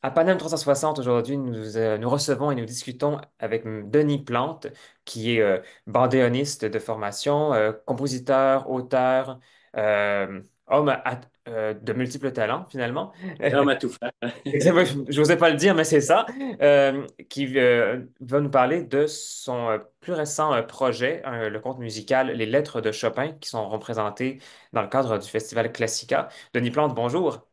À Paname 360, aujourd'hui, nous recevons et nous discutons avec Denis Plante, qui est bandéoniste de formation, compositeur, auteur, homme de multiples talents, finalement. Homme à tout faire. Je n'osais pas le dire, mais c'est ça, qui va nous parler de son plus récent projet, le conte musical Les Lettres de Chopin, qui sont représentées dans le cadre du festival Classica. Denis Plante, bonjour.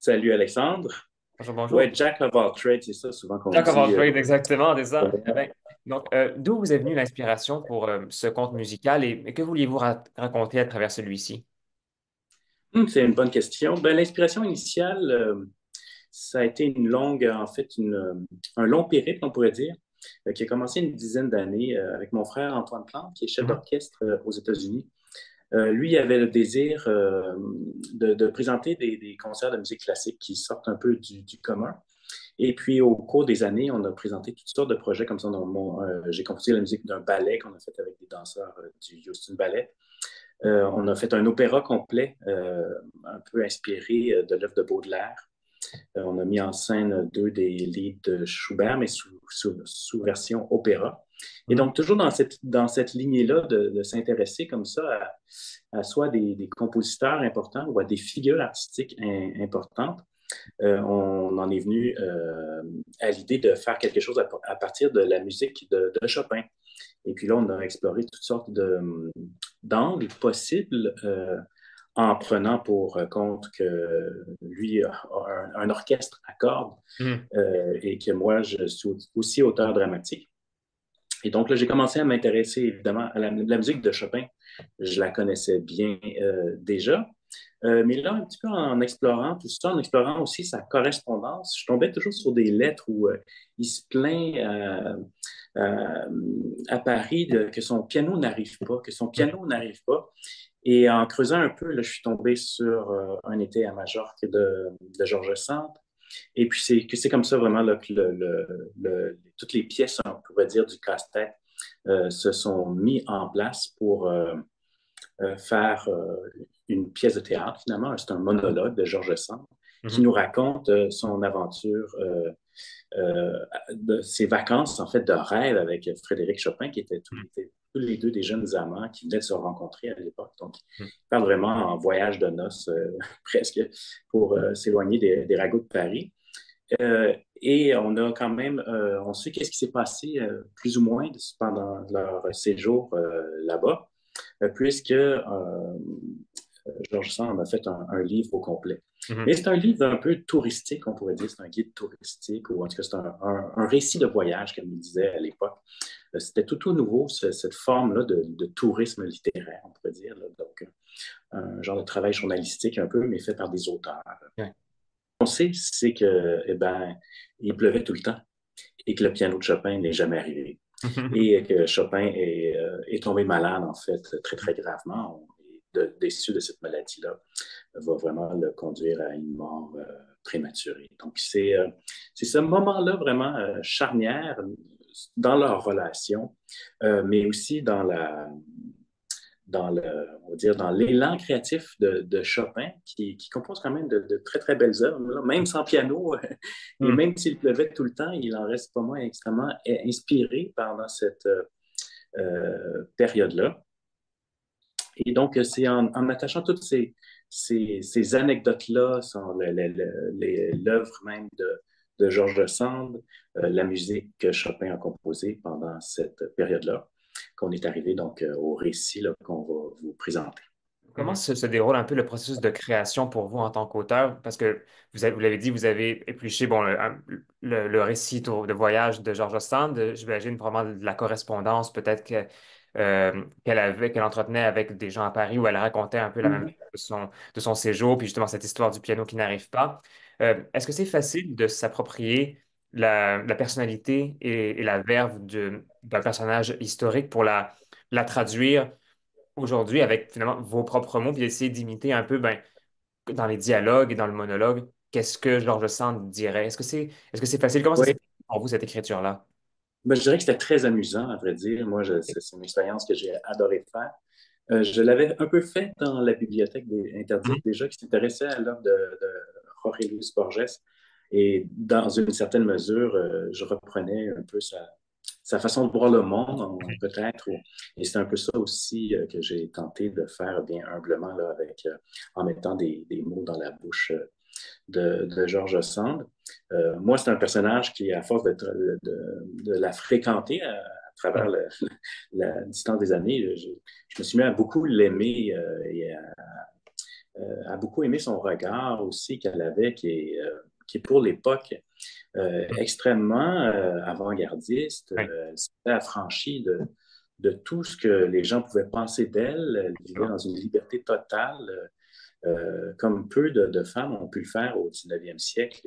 Salut Alexandre. Bonjour, Ouais, bonjour. Jack of all trades, c'est ça souvent qu'on Jack of all dit. trades, exactement, c'est ça. Eh Montréal. ben, donc, d'où vous est venue l'inspiration pour ce conte musical et que vouliez-vous raconter à travers celui-ci? C'est une bonne question. Ben, l'inspiration initiale, ça a été une longue, en fait, un long périple, on pourrait dire, qui a commencé une dizaine d'années avec mon frère Antoine Plante, qui est chef Mhm. d'orchestre aux États-Unis. Lui avait le désir de présenter des concerts de musique classique qui sortent un peu du commun. Et puis, au cours des années, on a présenté toutes sortes de projets comme ça. J'ai composé la musique d'un ballet qu'on a fait avec des danseurs du Houston Ballet. On a fait un opéra complet, un peu inspiré de l'œuvre de Baudelaire. On a mis en scène deux des livres de Schubert, mais sous version opéra. Et Mhm. donc, toujours dans cette lignée-là de s'intéresser comme ça à soit des compositeurs importants ou à des figures artistiques importantes, on en est venu à l'idée de faire quelque chose à partir de la musique de Chopin. Et puis là, on a exploré toutes sortes d'angles possibles en prenant pour compte que lui a un orchestre à cordes Mhm. et que moi, je suis aussi auteur dramatique. Et donc là, j'ai commencé à m'intéresser évidemment à la musique de Chopin. Je la connaissais bien déjà. Mais là, un petit peu en explorant tout ça, en explorant aussi sa correspondance, je tombais toujours sur des lettres où il se plaint à Paris que son piano n'arrive pas, que son Mhm. piano n'arrive pas. Et en creusant un peu, là, je suis tombé sur Un été à Majorque de Georges Sand. Et puis, c'est comme ça vraiment là, que toutes les pièces, on pourrait dire, du casse-tête se sont mis en place pour faire une pièce de théâtre, finalement. C'est un monologue de Georges Sand qui Mhm. nous raconte son aventure, de ses vacances, en fait, de rêve avec Frédéric Chopin, qui étaient tous les deux des jeunes amants qui venaient de se rencontrer à l'époque. Donc, Mhm. il parle vraiment en voyage de noces, presque, pour s'éloigner des ragots de Paris. Et on a quand même, on sait qu'est-ce qui s'est passé plus ou moins pendant leur séjour là-bas, puisque Georges Sand en a fait un livre au complet. Mais Mhm. c'est un livre un peu touristique, on pourrait dire. C'est un guide touristique, ou en tout cas, c'est un récit de voyage, comme il disait à l'époque. C'était tout nouveau, cette forme-là de tourisme littéraire, on pourrait dire. Là. Donc, un genre de travail journalistique un peu, mais fait par des auteurs. Ouais. On sait, c'est que, eh ben, il pleuvait tout le temps et que le piano de Chopin n'est jamais arrivé. Et que Chopin est tombé malade, en fait, très, très gravement. Et déçu de cette maladie-là va vraiment le conduire à une mort prématurée. Donc, c'est ce moment-là vraiment charnière dans leur relation, mais aussi on va dire, dans l'élan créatif de Chopin, qui compose quand même de très, très belles œuvres, là, même sans piano, et Mhm. même s'il pleuvait tout le temps, il en reste pas moins extrêmement inspiré pendant cette période-là. Et donc, c'est en attachant toutes ces anecdotes-là, l'œuvre même de Georges de Sand, la musique que Chopin a composée pendant cette période-là, qu'on est arrivé donc au récit là, qu'on va vous présenter. Comment se déroule un peu le processus de création pour vous en tant qu'auteur? Parce que vous l'avez dit, vous avez épluché bon, le récit de voyage de George Sand. J'imagine probablement de la correspondance peut-être qu'elle entretenait avec des gens à Paris où elle racontait un peu la même Mhm. chose de son séjour, puis justement cette histoire du piano qui n'arrive pas. Est-ce que c'est facile de s'approprier la personnalité et la verve d'un personnage historique pour la traduire aujourd'hui avec finalement vos propres mots, puis essayer d'imiter un peu dans les dialogues et dans le monologue, qu'est-ce que Georges Sand dirait? Est-ce que c'est facile? Comment ça s'est Oui, fait pour vous, cette écriture-là? ben, je dirais que c'était très amusant, à vrai dire. Moi, c'est une expérience que j'ai adoré faire. Je l'avais un peu fait dans la bibliothèque interdite Mhm. déjà, qui s'intéressait à l'œuvre de Jorge Luis Borges, Et dans une certaine mesure, je reprenais un peu sa façon de voir le monde, peut-être. Et c'est un peu ça aussi que j'ai tenté de faire bien humblement là, en mettant des mots dans la bouche de George Sand. Moi, c'est un personnage qui, à force de la fréquenter à travers la distance des années, je me suis mis à beaucoup l'aimer et à beaucoup aimer son regard aussi qu'elle avait, qui est pour l'époque extrêmement avant-gardiste. Oui, Elle s'était affranchie de tout ce que les gens pouvaient penser d'elle. Elle vivait bon. dans une liberté totale, comme peu de femmes ont pu le faire au 19e siècle.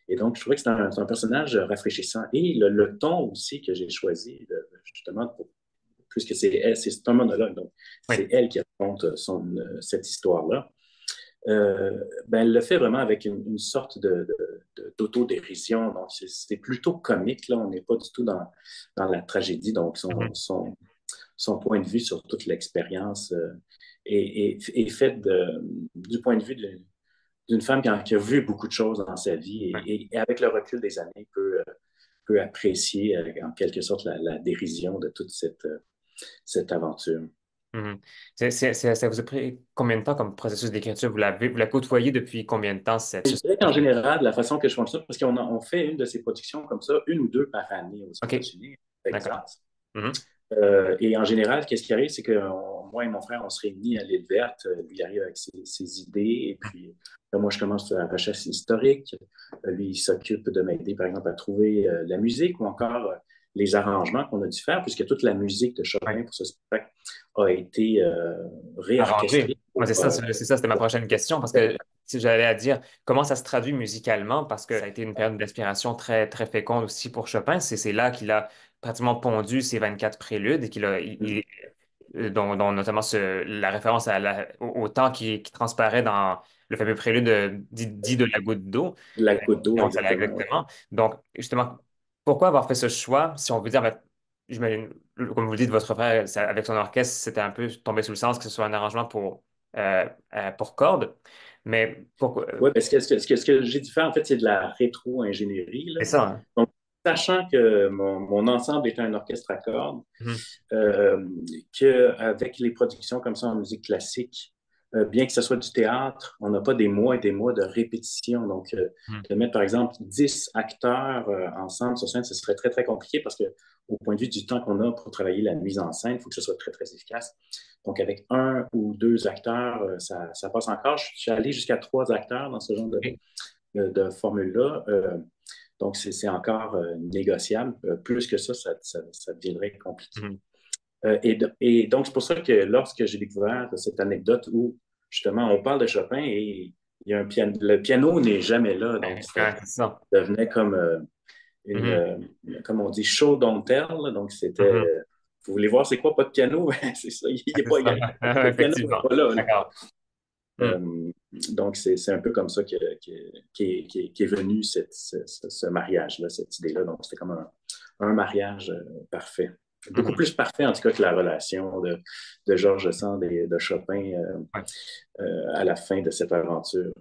Et donc, je trouvais que c'est un personnage rafraîchissant. Et le ton aussi que j'ai choisi, justement, puisque c'est un monologue, donc Oui. c'est elle qui raconte cette histoire-là. Ben, elle le fait vraiment avec une sorte d'autodérision. Donc, c'est plutôt comique. Là. On n'est pas du tout dans la tragédie. Donc, Mhm. son point de vue sur toute l'expérience est fait du point de vue d'une femme qui a vu beaucoup de choses dans sa vie Ouais. et avec le recul des années peut apprécier en quelque sorte la dérision de toute cette aventure. Mhm. Ça vous a pris combien de temps comme processus d'écriture? Vous la côtoyez depuis combien de temps, Je dirais qu'en général, la façon que je fonctionne, parce on fait une de ces productions comme ça, une ou deux par année aux OK, États-Unis, au d'accord. Texas. Mhm. Et en général, qu'est-ce qui arrive, c'est que moi et mon frère, on se réunit à l'île verte. Lui il arrive avec ses idées, et puis là, moi, je commence la recherche historique. Lui, il s'occupe de m'aider, par exemple, à trouver la musique ou encore les arrangements qu'on a dû faire, puisque toute la musique de Ouais. Chopin pour ce spectacle a été réorchestrée Arrangé. Ouais, c'est ça, c'était ma prochaine question parce que si j'allais à dire comment ça se traduit musicalement, parce que ça a été une période d'inspiration très, très féconde aussi pour Chopin. C'est là qu'il a pratiquement pondu ses 24 préludes et dont notamment la référence au temps qui transparaît dans le fameux prélude dit de la goutte d'eau. la goutte d'eau, Donc, ça l'a exactement. Ouais. exactement. Donc, justement, pourquoi avoir fait ce choix? Si on veut dire, ben, j'imagine, comme vous le dites, votre frère, avec son orchestre, c'était un peu tombé sous le sens que ce soit un arrangement pour cordes. Mais pourquoi? Oui, parce que ce que j'ai dû faire, en fait, c'est de la rétro-ingénierie. Là. C'est ça, hein? Donc, sachant que mon ensemble est un orchestre à cordes, Mhm. qu'avec les productions comme ça en musique classique, bien que ce soit du théâtre, on n'a pas des mois et des mois de répétition. Donc, Mhm. de mettre, par exemple, 10 acteurs ensemble sur scène, ce serait très, très compliqué parce que, au point de vue du temps qu'on a pour travailler la mise en scène, il faut que ce soit très, très efficace. Donc, avec un ou deux acteurs, ça passe encore. Je suis allé jusqu'à trois acteurs dans ce genre OK. de formule-là. Donc, c'est encore négociable. Plus que ça deviendrait compliqué. Mhm. Et donc, c'est pour ça que lorsque j'ai découvert cette anecdote où, justement, on parle de Chopin et il y a un piano, le piano n'est jamais là. Donc, ça Ouais, c'est ça. devenait comme Mhm. comme on dit, show don't tell. Donc, c'était, Mhm. vous voulez voir c'est quoi, pas de piano? C'est ça, il est C'est pas, ça. le piano n'est Effectivement. pas là. Là. D'accord. Mhm. Donc, c'est un peu comme ça qu'est venu ce mariage-là, cette idée-là. Donc, c'était comme un mariage parfait. Beaucoup Mhm. plus parfait, en tout cas, que la relation de Georges Sand et de Chopin Ouais. à la fin de cette aventure.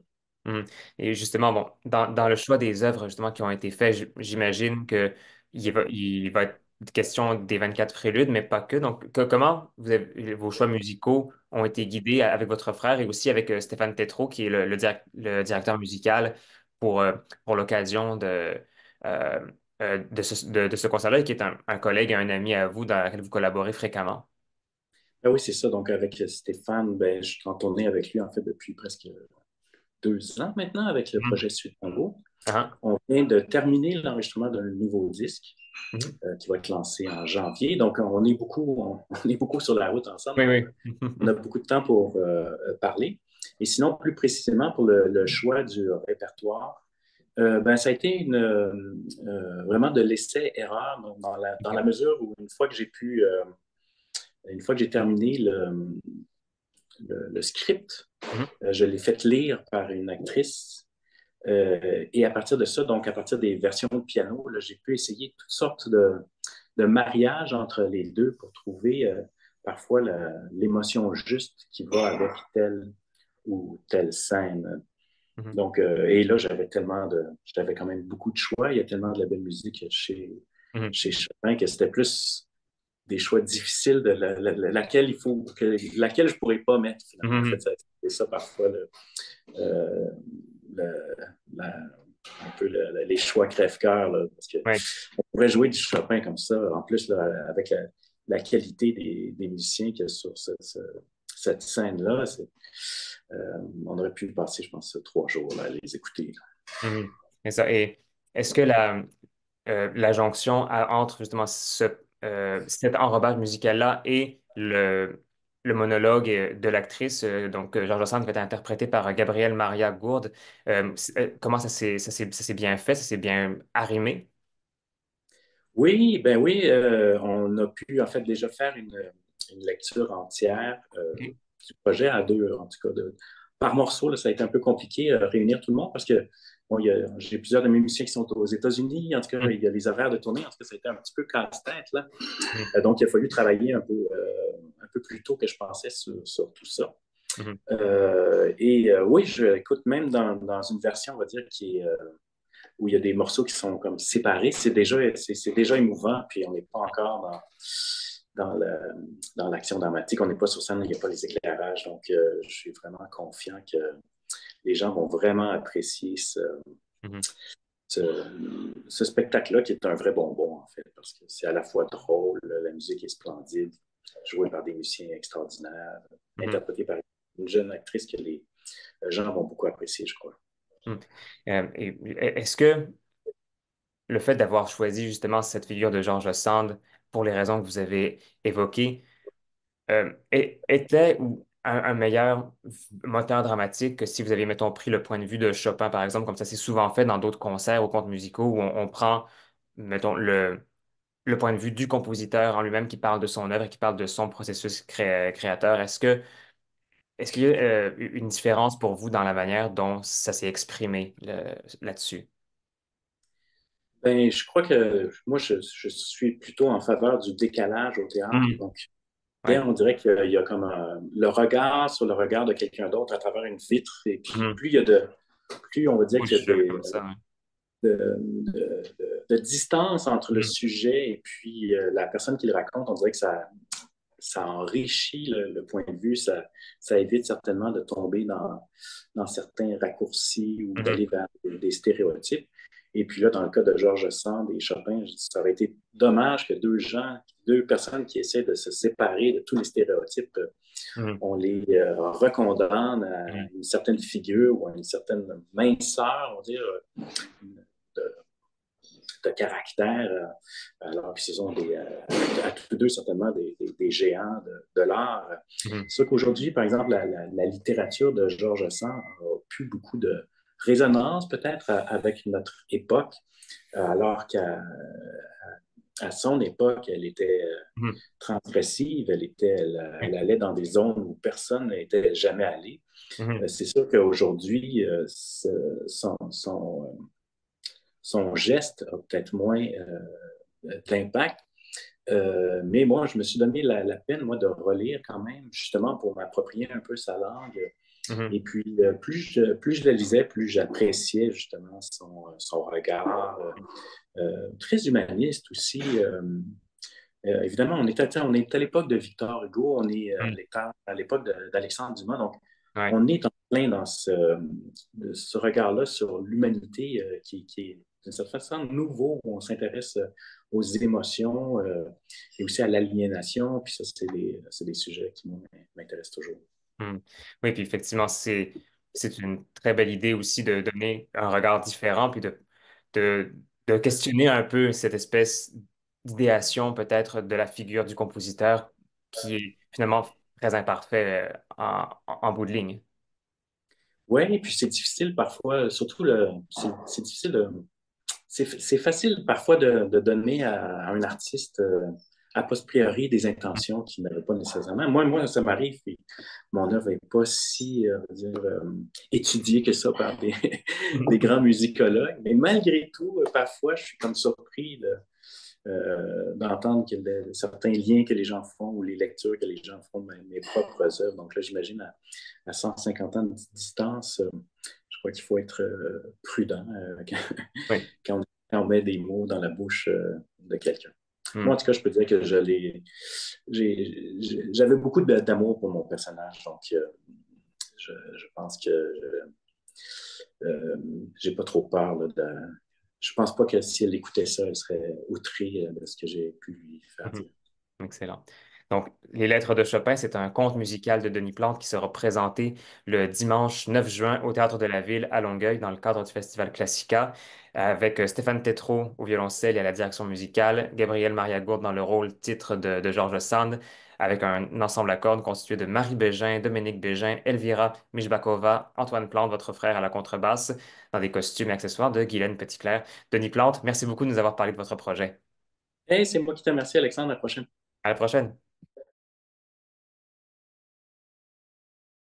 Mhm. Et justement, bon, dans le choix des œuvres justement qui ont été faites, j'imagine que il va être question des 24 préludes, mais pas que. Donc, comment vos choix musicaux ont été guidés avec votre frère et aussi avec Stéphane Tétrault, qui est le directeur musical pour, euh, pour l'occasion euh, de ce concert-là, et qui est un collègue et un ami à vous dans lequel vous collaborez fréquemment. Ah oui, c'est ça. Donc, avec Stéphane, ben, je suis en tournée avec lui, en fait, depuis presque 2 ans maintenant, avec le Mhm. projet Suite Tango. Ah, On vient de terminer l'enregistrement d'un nouveau disque mhm. qui va être lancé en janvier. Donc, on est beaucoup sur la route ensemble. Oui, Donc, oui. on a beaucoup de temps pour parler. Et sinon, plus précisément pour le choix du répertoire, ben, ça a été vraiment de l'essai-erreur dans la mesure où une fois que j'ai terminé le script, Mhm. je l'ai fait lire par une actrice. Et à partir de ça, donc à partir des versions de piano, j'ai pu essayer toutes sortes de mariages entre les deux pour trouver parfois l'émotion juste qui va avec telle ou telle scène. Mhm, Donc, et là, j'avais quand même beaucoup de choix. Il y a tellement de la belle musique mhm, chez Chopin que c'était plus des choix difficiles de laquelle laquelle je pourrais pas mettre finalement. En fait, mhm. c'est ça parfois euh, le- la- un peu les choix crève-cœur, là, parce que Ouais. on pourrait jouer du Chopin comme ça. En plus, là, avec la qualité des musiciens qu'il y a sur cette scène-là, on aurait pu passer, je pense, 3 jours là, à les écouter. Mhm. C'est ça. Et est-ce que la jonction entre justement cet enrobage musical-là et le monologue de l'actrice, Georges Sand, qui va être interprété par Gabrielle Maria Gourde, comment ça s'est bien fait, ça s'est bien arrimé? Oui, ben oui, on a pu en fait déjà faire une lecture entière OK. du projet à deux, en tout cas, par morceau. Là, ça a été un peu compliqué réunir tout le monde parce que bon, j'ai plusieurs de mes musiciens qui sont aux États-Unis. En tout cas, Mhm. il y a les horaires de tournée. En tout cas, ça a été un petit peu casse-tête, là. Mhm. Donc, il a fallu travailler un peu plus tôt que je pensais sur tout ça. Mhm. Oui, écoute, même dans une version, on va dire, où il y a des morceaux qui sont comme séparés, c'est déjà émouvant, puis on n'est pas encore dans l'action dramatique, on n'est pas sur scène, il n'y a pas les éclairages, donc je suis vraiment confiant que les gens vont vraiment apprécier Mhm. ce spectacle-là qui est un vrai bonbon, en fait, parce que c'est à la fois drôle, la musique est splendide, jouée par des musiciens extraordinaires, Mhm. interprétée par une jeune actrice que les gens vont beaucoup apprécier, je crois. Mhm. Est-ce que le fait d'avoir choisi justement cette figure de George Sand pour les raisons que vous avez évoquées, était un meilleur moteur dramatique que si vous aviez, mettons, pris le point de vue de Chopin, par exemple, comme ça c'est souvent fait dans d'autres concerts ou contes musicaux où on prend, mettons, le point de vue du compositeur en lui-même qui parle de son œuvre et qui parle de son processus créateur. Est-ce qu'il y a une différence pour vous dans la manière dont ça s'est exprimé là-dessus? Ben, je crois que moi, je suis plutôt en faveur du décalage au théâtre. Mhm. Donc, Ouais. on dirait qu'il y a comme le regard sur le regard de quelqu'un d'autre à travers une vitre. Et puis, Mhm. plus on va dire qu'il y a Couche comme ça. Ouais. de distance entre le Mhm. sujet et puis la personne qui le raconte, on dirait que ça enrichit le point de vue, ça évite certainement de tomber dans certains raccourcis ou Mhm. d'aller vers des stéréotypes. Et puis là, dans le cas de Georges Sand et Chopin, ça aurait été dommage que deux personnes qui essaient de se séparer de tous les stéréotypes, Mhm. on les recondamne à Mhm. une certaine figure ou à une certaine minceur, on va dire, de, de caractère, alors que ce sont à tous deux certainement des géants de l'art. Mhm. C'est sûr qu'aujourd'hui, par exemple, la littérature de Georges Sand a plus beaucoup de résonance peut-être avec notre époque, alors qu'à à son époque, elle était Mhm. transgressive, elle allait dans des zones où personne n'était jamais allé. Mhm. C'est sûr qu'aujourd'hui, son geste a peut-être moins d'impact. Mais moi, je me suis donné la peine, moi, de relire quand même, justement, pour m'approprier un peu sa langue. Mhm. Et puis, plus je la lisais, plus j'appréciais justement son regard, très humaniste aussi. Évidemment, on est à l'époque de Victor Hugo, on est Mhm. à l'époque d'Alexandre Dumas, donc Ouais. on est en plein dans ce regard-là sur l'humanité qui est d'une certaine façon nouveau, où on s'intéresse aux émotions et aussi à l'aliénation, puis ça, c'est des sujets qui m'intéressent toujours. Hmm. Oui, puis effectivement, c'est une très belle idée aussi de donner un regard différent, puis de, de questionner un peu cette espèce d'idéation peut-être de la figure du compositeur qui est finalement très imparfait en bout de ligne. Oui, et puis c'est difficile parfois, surtout c'est difficile c'est facile parfois de donner à un artiste a posteriori des intentions qu'il n'avait pas nécessairement. Moi, ça m'arrive, puis mon œuvre n'est pas si on va dire, étudiée que ça par des grands musicologues. Mais malgré tout, parfois, je suis comme surpris d'entendre certains liens que les gens font ou les lectures que les gens font de mes propres œuvres. Donc là, j'imagine à 150 ans de distance, je crois qu'il faut être prudent Oui. quand on met des mots dans la bouche de quelqu'un. Moi, en Hmm. tout cas, je peux dire que j'avais beaucoup d'amour pour mon personnage, donc je pense que j'ai pas trop peur là, je pense pas que si elle écoutait ça, elle serait outrée de ce que j'ai pu lui faire Mhm. dire. Excellent. Donc, Les Lettres de Chopin, c'est un conte musical de Denis Plante qui sera présenté le dimanche 9 juin au Théâtre de la Ville à Longueuil dans le cadre du Festival Classica avec Stéphane Tétrault au violoncelle et à la direction musicale, Gabriel Maria-Gourde dans le rôle titre de Georges Sand, avec un ensemble à cordes constitué de Marie Bégin, Dominique Bégin, Elvira Mijbakova, Antoine Plante, votre frère à la contrebasse, dans des costumes et accessoires de Guylaine Petitclerc. Denis Plante, merci beaucoup de nous avoir parlé de votre projet. Hey, c'est moi qui te remercie, Alexandre. À la prochaine. À la prochaine.